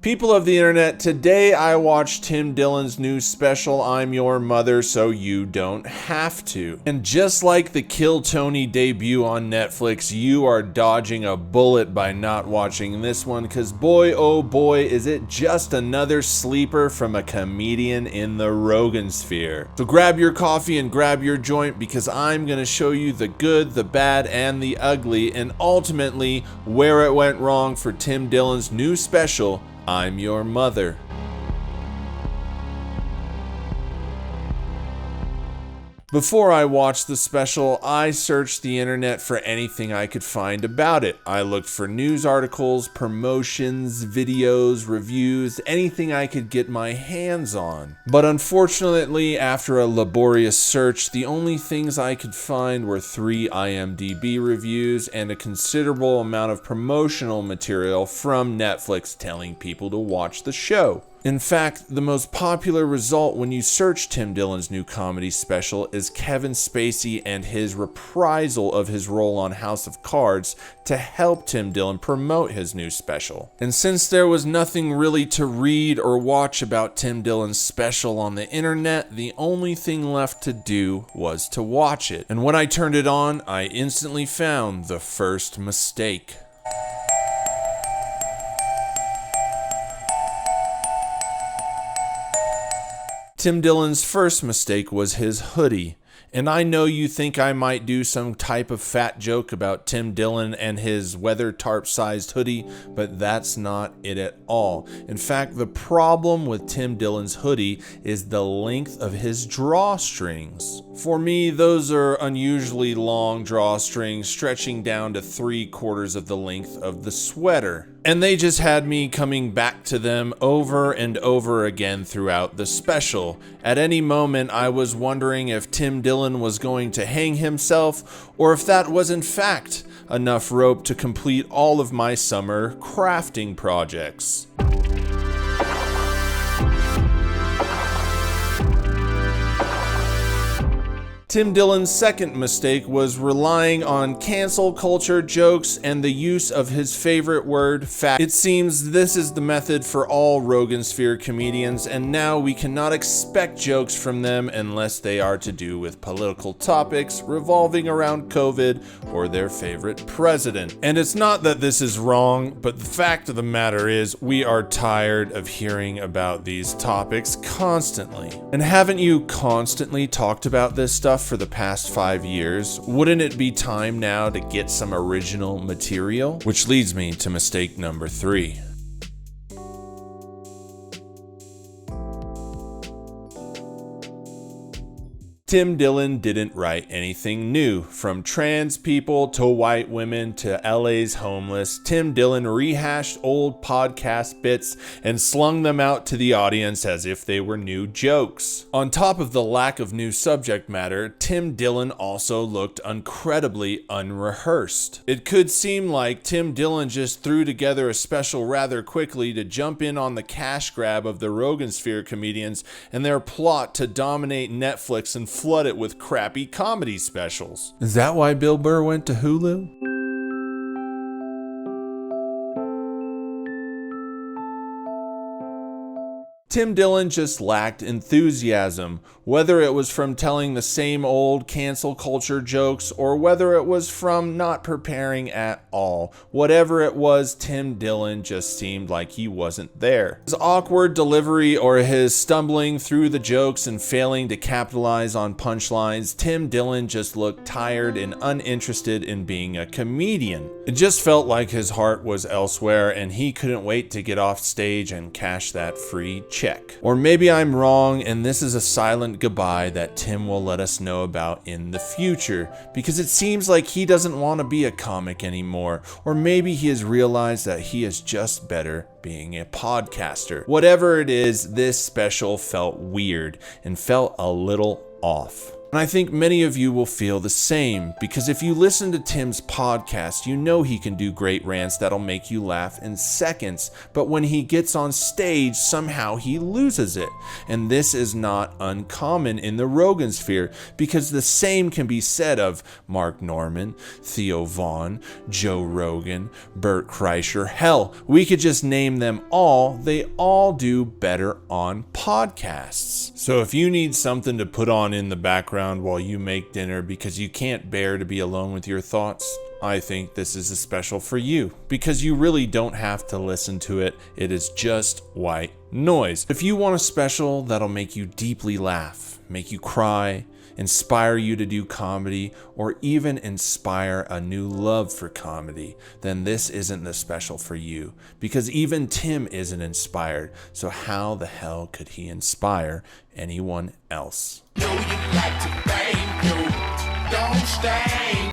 People of the internet, today I watched Tim Dillon's new special, I'm Your Mother So You Don't Have To. And just like the Kill Tony debut on Netflix, you are dodging a bullet by not watching this one, because boy oh boy is it just another sleeper from a comedian in the Rogansphere. So grab your coffee and grab your joint, because I'm going to show you the good, the bad, and the ugly, and ultimately where it went wrong for Tim Dillon's new special, I'm Your Mother. Before I watched the special, I searched the internet for anything I could find about it. I looked for news articles, promotions, videos, reviews, anything I could get my hands on. But unfortunately, after a laborious search, the only things I could find were 3 IMDb reviews and a considerable amount of promotional material from Netflix telling people to watch the show. In fact, the most popular result when you search Tim Dillon's new comedy special is Kevin Spacey and his reprisal of his role on House of Cards to help Tim Dillon promote his new special. And since there was nothing really to read or watch about Tim Dillon's special on the internet, the only thing left to do was to watch it. And when I turned it on, I instantly found the first mistake. Tim Dillon's first mistake was his hoodie. And I know you think I might do some type of fat joke about Tim Dillon and his weather tarp-sized hoodie, but that's not it at all. In fact, the problem with Tim Dillon's hoodie is the length of his drawstrings. For me, those are unusually long drawstrings stretching down to 3/4 of the length of the sweater. And they just had me coming back to them over and over again throughout the special. At any moment, I was wondering if Tim Dillon was going to hang himself, or if that was in fact enough rope to complete all of my summer crafting projects. Tim Dillon's second mistake was relying on cancel culture jokes and the use of his favorite word, fat. It seems this is the method for all Rogansphere comedians, and now we cannot expect jokes from them unless they are to do with political topics revolving around COVID or their favorite president. And it's not that this is wrong, but the fact of the matter is we are tired of hearing about these topics constantly. And haven't you constantly talked about this stuff for the past 5 years? Wouldn't it be time now to get some original material? Which leads me to mistake number 3. Tim Dillon didn't write anything new. From trans people to white women to LA's homeless, Tim Dillon rehashed old podcast bits and slung them out to the audience as if they were new jokes. On top of the lack of new subject matter, Tim Dillon also looked incredibly unrehearsed. It could seem like Tim Dillon just threw together a special rather quickly to jump in on the cash grab of the Rogansphere comedians and their plot to dominate Netflix and flood it with crappy comedy specials. Is that why Bill Burr went to Hulu? Tim Dillon just lacked enthusiasm, whether it was from telling the same old cancel culture jokes or whether it was from not preparing at all. Whatever it was, Tim Dillon just seemed like he wasn't there. His awkward delivery or his stumbling through the jokes and failing to capitalize on punchlines, Tim Dillon just looked tired and uninterested in being a comedian. It just felt like his heart was elsewhere and he couldn't wait to get off stage and cash that free check. Or maybe I'm wrong and this is a silent goodbye that Tim will let us know about in the future, because it seems like he doesn't want to be a comic anymore, or maybe he has realized that he is just better being a podcaster. Whatever it is, this special felt weird and felt a little off. And I think many of you will feel the same, because if you listen to Tim's podcast, you know he can do great rants that'll make you laugh in seconds, but when he gets on stage, somehow he loses it. And this is not uncommon in the Rogansphere, because the same can be said of Mark Norman, Theo Vaughn, Joe Rogan, Bert Kreischer. Hell, we could just name them all. They all do better on podcasts. So if you need something to put on in the background while you make dinner because you can't bear to be alone with your thoughts, I think this is a special for you, because you really don't have to listen to it. It is just white noise. If you want a special that'll make you deeply laugh, make you cry, inspire you to do comedy, or even inspire a new love for comedy, then this isn't the special for you, because even Tim isn't inspired. So how the hell could he inspire anyone else?